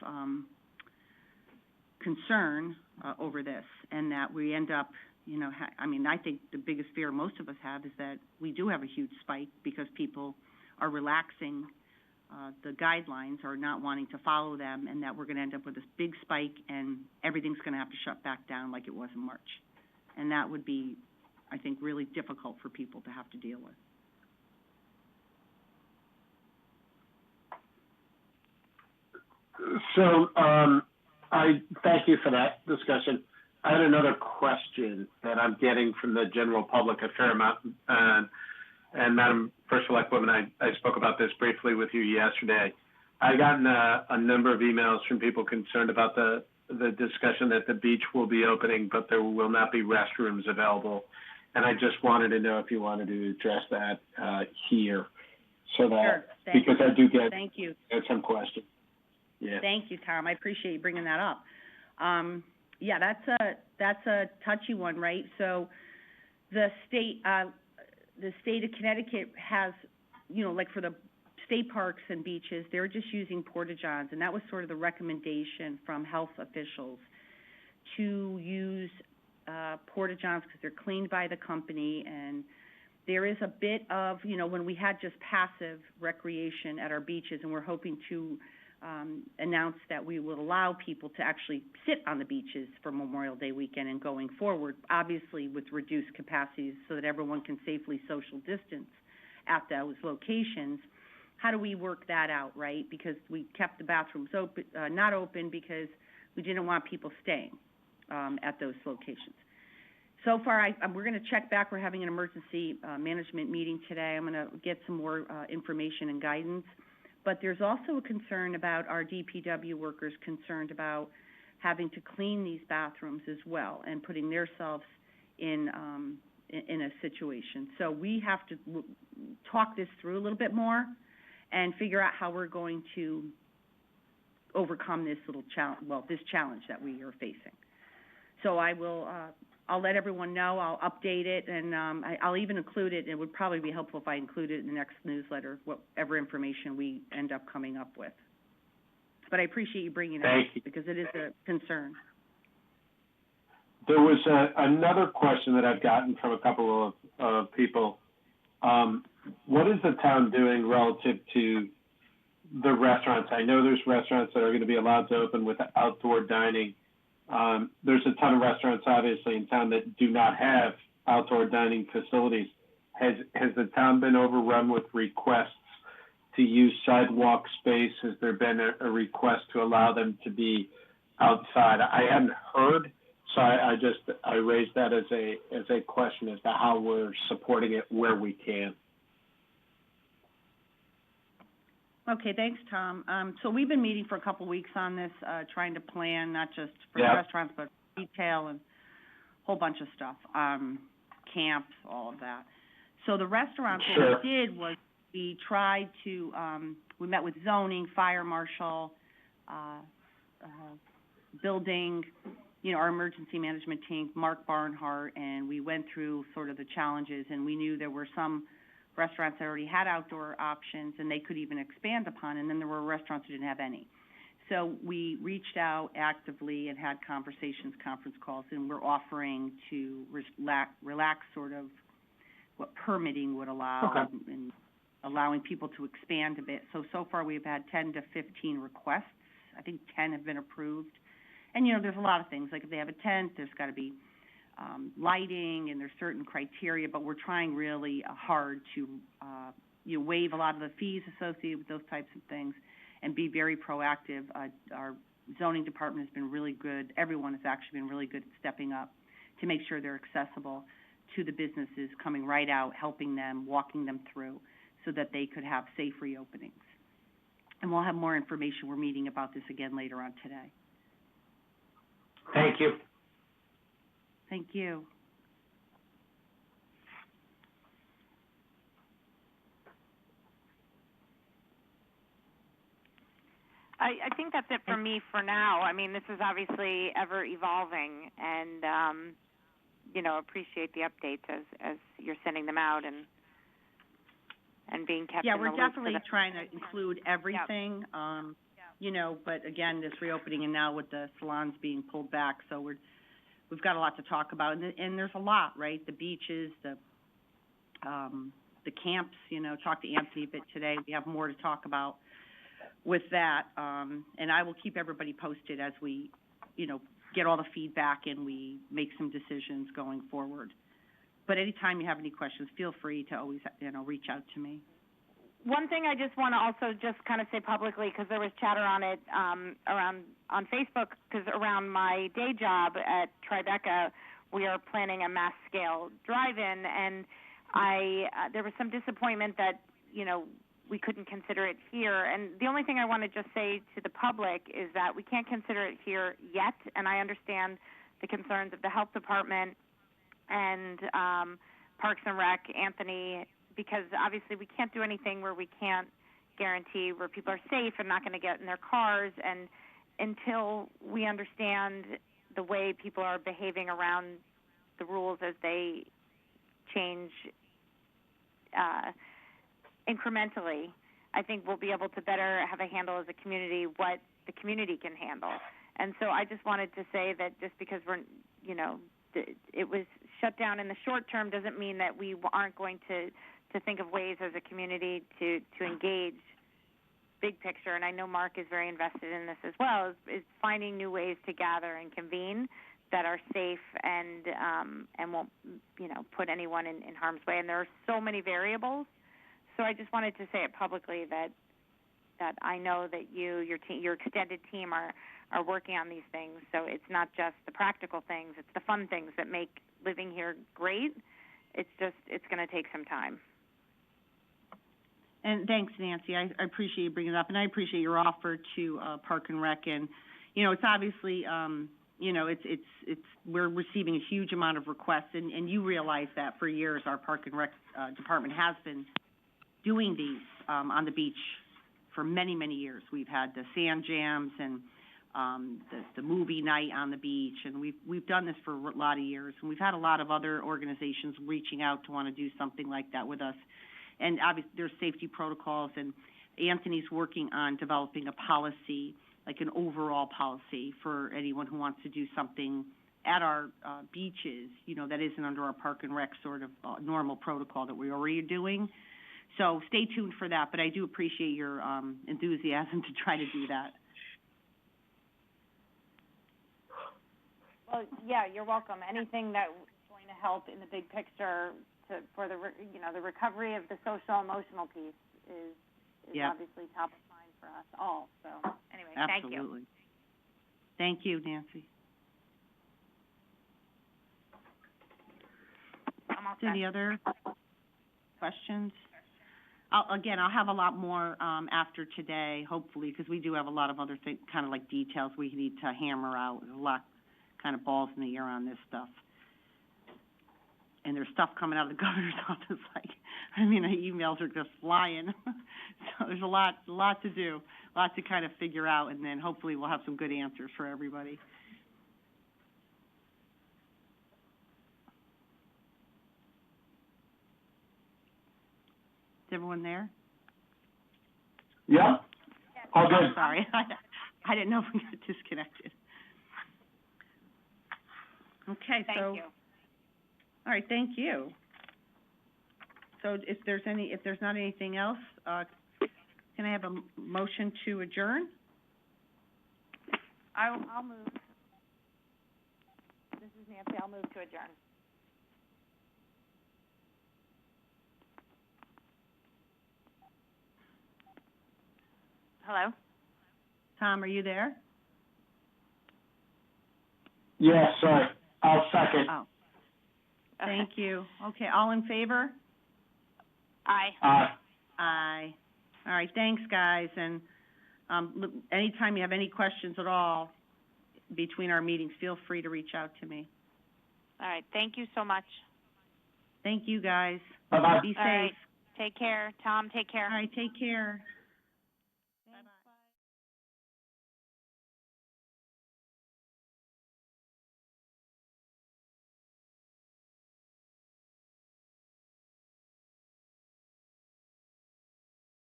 concern over this, and that we end up, I think the biggest fear most of us have is that we do have a huge spike because people are relaxing the guidelines or not wanting to follow them, and that we're going to end up with this big spike and everything's going to have to shut back down like it was in March. And that would be, I think, really difficult for people to have to deal with. So, I thank you for that discussion. I had another question that I'm getting from the general public a fair amount, and Madam First Selectwoman, I spoke about this briefly with you yesterday. I gotten a number of emails from people concerned about the discussion that the beach will be opening, but there will not be restrooms available. And I just wanted to know if you wanted to address that here, so that, Sure. because I do get some questions. Yeah. Thank you, Tom. I appreciate you bringing that up. Yeah, that's a touchy one, right? So the state of Connecticut has, like for the state parks and beaches, they're just using porta-johns, and that was sort of the recommendation from health officials to use porta-johns because they're cleaned by the company, and there is a bit of, when we had just passive recreation at our beaches, and we're hoping to announce that we will allow people to actually sit on the beaches for Memorial Day weekend and going forward, obviously with reduced capacities so that everyone can safely social distance at those locations. How do we work that out, right? Because we kept the bathrooms open, not open because we didn't want people staying at those locations. So far, we're going to check back. We're having an emergency management meeting today. I'm going to get some more information and guidance. But there's also a concern about our DPW workers concerned about having to clean these bathrooms as well and putting themselves in a situation. So we have to talk this through a little bit more and figure out how we're going to overcome this little this challenge that we are facing. So I'll let everyone know. I'll update it, and I'll even include it. It would probably be helpful if I include it in the next newsletter, whatever information we end up coming up with. But I appreciate you bringing it up because it is a concern. There was another question that I've gotten from a couple of people. What is the town doing relative to the restaurants? I know there's restaurants that are going to be allowed to open with outdoor dining. There's a ton of restaurants, obviously, in town that do not have outdoor dining facilities. Has the town been overrun with requests to use sidewalk space? Has there been a request to allow them to be outside? I hadn't heard So I raised that as a question as to how we're supporting it where we can. Okay, thanks, Tom. So we've been meeting for a couple weeks on this, trying to plan not just for the Yeah. restaurants, but retail and a whole bunch of stuff, camps, all of that. So the restaurants, Sure. what we did was we tried to, we met with zoning, fire marshal, building, you know, our emergency management team, Mark Barnhart, and we went through sort of the challenges, and we knew there were some restaurants that already had outdoor options and they could even expand upon, and then there were restaurants who didn't have any. So we reached out actively and had conversations, conference calls, and we're offering to relax sort of what permitting would allow. Okay. And allowing people to expand a bit. So far we've had 10 to 15 requests. I think 10 have been approved. And, you know, there's a lot of things, like if they have a tent, there's got to be lighting, and there's certain criteria, but we're trying really hard to, you know, waive a lot of the fees associated with those types of things and be very proactive. Our zoning department has been really good. Everyone has actually been really good at stepping up to make sure they're accessible to the businesses, coming right out, helping them, walking them through so that they could have safe reopenings. And we'll have more information. We're meeting about this again later on today. Thank you. Thank you. I think that's it for me for now. I mean, this is obviously ever evolving, and you know, appreciate the updates as you're sending them out and being kept in the loop. Yeah, we're definitely trying to include everything. Yep. You know, but again, this reopening and now with the salons being pulled back, so we've got a lot to talk about, and there's a lot, right? The beaches, the camps. You know, talked to Anthony a bit today. We have more to talk about with that, and I will keep everybody posted as we, you know, get all the feedback and we make some decisions going forward. But anytime you have any questions, feel free to always, you know, reach out to me. One thing I just want to also just kind of say publicly, because there was chatter on it around on Facebook, because around my day job at Tribeca, we are planning a mass scale drive-in, and there was some disappointment that, you know, we couldn't consider it here. And the only thing I want to just say to the public is that we can't consider it here yet, and I understand the concerns of the health department and Parks and Rec, Anthony, because obviously we can't do anything where we can't guarantee where people are safe and not going to get in their cars, and until we understand the way people are behaving around the rules as they change incrementally, I think we'll be able to better have a handle as a community what the community can handle. And so I just wanted to say that just because we're, you know, it was shut down in the short term doesn't mean that we aren't going to think of ways as a community to engage big picture. And I know Mark is very invested in this as well, is finding new ways to gather and convene that are safe and won't, you know, put anyone in harm's way. And there are so many variables. So I just wanted to say it publicly that I know that your extended team are working on these things. So it's not just the practical things, it's the fun things that make living here great. It's going to take some time. And thanks, Nancy. I appreciate you bringing it up, and I appreciate your offer to Park and Rec. And, you know, it's obviously, you know, it's we're receiving a huge amount of requests, and you realize that for years our Park and Rec department has been doing these on the beach for many, many years. We've had the sand jams and the movie night on the beach, and we've done this for a lot of years. And we've had a lot of other organizations reaching out to want to do something like that with us. And obviously there's safety protocols, and Anthony's working on developing a policy, like an overall policy for anyone who wants to do something at our beaches, you know, that isn't under our Park and Rec sort of normal protocol that we're already doing. So stay tuned for that, but I do appreciate your enthusiasm to try to do that. Well, yeah, you're welcome. Anything that's going to help in the big picture for the recovery of the social emotional piece is Yep. Obviously top of mind for us all. So anyway, Absolutely. Thank you. Thank you, Nancy. all set. Any other questions? I'll have a lot more, after today, hopefully, because we do have a lot of other kind of like details we need to hammer out. There's a lot, kind of balls in the air on this stuff. And there's stuff coming out of the governor's office, like, I mean, the emails are just flying. So there's a lot to do, a lot to kind of figure out, and then hopefully we'll have some good answers for everybody. Is everyone there? Yeah, all good. Sorry, I didn't know if we got disconnected. Okay, so. Thank you. All right, thank you. So if there's not anything else, can I have a motion to adjourn? I'll move. This is Nancy. I'll move to adjourn. Hello? Tom, are you there? Yes, sorry, I'll second. Oh. Thank you. Okay, all in favor? Aye. Aye. All right, thanks, guys, and, anytime you have any questions at all between our meetings, feel free to reach out to me. All right, thank you so much. Thank you, guys. Bye-bye. Be safe. All right, take care. Tom, take care. All right, take care.